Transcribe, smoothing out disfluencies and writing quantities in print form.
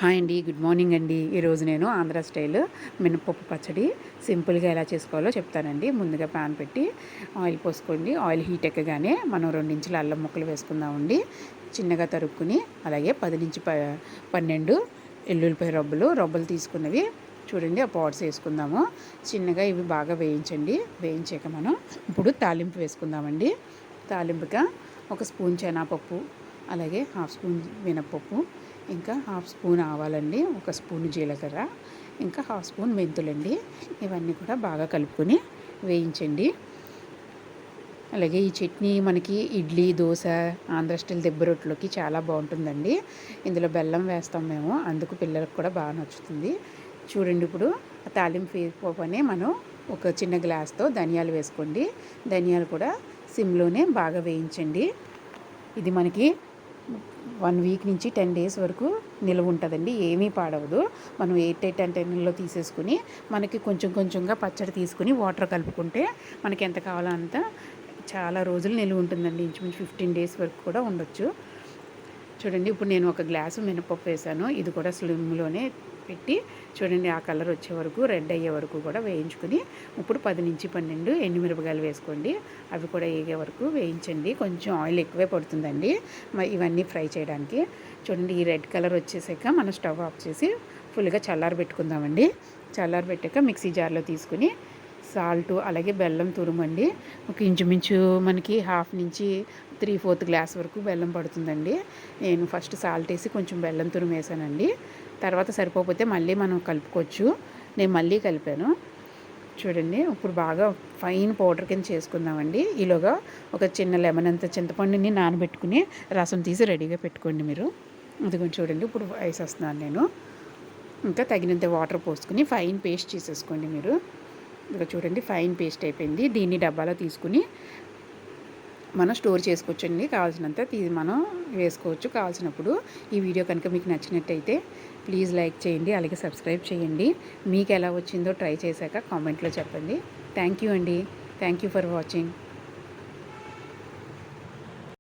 Hi అండి, good morning అండి. ఈరోజు నేను ఆంధ్ర స్టైల్ మినపప్పు పచ్చడి సింపుల్గా ఎలా చేసుకోవాలో చెప్తానండి. ముందుగా పాన్ పెట్టి ఆయిల్ పోసుకోండి. ఆయిల్ హీట్ ఎక్కగానే మనం 2 ఇంచుల అల్లం ముక్కలు వేసుకుందామండి, చిన్నగా తరుక్కుని. అలాగే 10 నుంచి 12 ఎల్లుల్లిపాయ రబ్బలు తీసుకున్నవి చూడండి, ఆ పాట్స్ వేసుకుందాము. చిన్నగా ఇవి బాగా వేయించండి. వేయించాక మనం ఇప్పుడు తాలింపు వేసుకుందామండి. తాలింపుగా 1 స్పూన్ శనగపప్పు, అలాగే 1/2 స్పూన్ మినపప్పు, ఇంకా 1/2 స్పూన్ ఆవాలండి, 1 స్పూన్ జీలకర్ర, ఇంకా 1/2 స్పూన్ మెంతులండి. ఇవన్నీ కూడా బాగా కలుపుకొని వేయించండి. అలాగే ఈ చట్నీ మనకి ఇడ్లీ, దోశ, ఆంధ్ర స్టైల్ దెబ్బ రొట్టెలోకి చాలా బాగుంటుందండి. ఇందులో బెల్లం వేస్తాం మేము, అందుకు పిల్లలకు కూడా బాగా నచ్చుతుంది. చూడండి, ఇప్పుడు తాలింపు వేసుకోగానే మనం ఒక చిన్న గ్లాస్తో ధనియాలు వేసుకోండి. ధనియాలు కూడా సిమ్లోనే బాగా వేయించండి. ఇది మనకి 1 వీక్ నుంచి 10 డేస్ వరకు నిల్వ ఉంటుందండి, ఏమీ పాడవదు. మనం 8 కంటైనర్లో తీసేసుకుని మనకి కొంచెం కొంచెంగా పచ్చడి తీసుకుని వాటర్ కలుపుకుంటే మనకి ఎంత కావాలో అంత చాలా రోజులు నిల్వ ఉంటుందండి. ఇంచుమించు 15 డేస్ వరకు కూడా ఉండొచ్చు. చూడండి, ఇప్పుడు నేను 1 గ్లాసు మినపప్పు వేసాను. ఇది కూడా స్లిమ్లోనే పెట్టి చూడండి, ఆ కలర్ వచ్చే వరకు, రెడ్ అయ్యే వరకు కూడా వేయించుకుని ఇప్పుడు 10 నుంచి 12 ఎండుమిరపకాయలు వేసుకోండి. అవి కూడా వేగే వరకు వేయించండి. కొంచెం ఆయిల్ ఎక్కువే పడుతుందండి ఇవన్నీ ఫ్రై చేయడానికి. చూడండి, ఈ రెడ్ కలర్ వచ్చేసాక మనం స్టవ్ ఆఫ్ చేసి ఫుల్గా చల్లారబెట్టుకుందామండి. చల్లారబెట్టాక మిక్సీ జార్లో తీసుకుని సాల్టు, అలాగే బెల్లం తురుమండి. ఒక ఇంచుమించు మనకి 1/2 నుంచి 3/4 గ్లాస్ వరకు బెల్లం పడుతుందండి. నేను ఫస్ట్ సాల్ట్ వేసి కొంచెం బెల్లం తురుము వేసానండి. తర్వాత సరిపోతే మళ్ళీ మనం కలుపుకోవచ్చు. నేను మళ్ళీ కలిపాను. చూడండి, ఇప్పుడు బాగా ఫైన్ పౌడర్ కింద చేసుకుందామండి. ఈలోగా ఒక చిన్న లెమన్ అంత చింతపండుని నానబెట్టుకుని రసం తీసి రెడీగా పెట్టుకోండి మీరు. అదిగోండి, చూడండి, ఇప్పుడు వేసేస్తున్నాను నేను. ఇంకా తగినంత వాటర్ పోసుకుని ఫైన్ పేస్ట్ చేసేసుకోండి మీరు. ఇక చూడండి, ఫైన్ పేస్ట్ అయిపోయింది. దీన్ని డబ్బాలో తీసుకుని మనం స్టోర్ చేసుకోవచ్చండి. కావాల్సినంత మనం వేసుకోవచ్చు కావాల్సినప్పుడు. ఈ వీడియో కనుక మీకు నచ్చినట్టయితే ప్లీజ్ లైక్ చేయండి, అలాగే సబ్స్క్రైబ్ చేయండి. మీకు ఎలా వచ్చిందో ట్రై చేశాక కామెంట్లో చెప్పండి. థ్యాంక్ యూ అండి. Thank you for watching.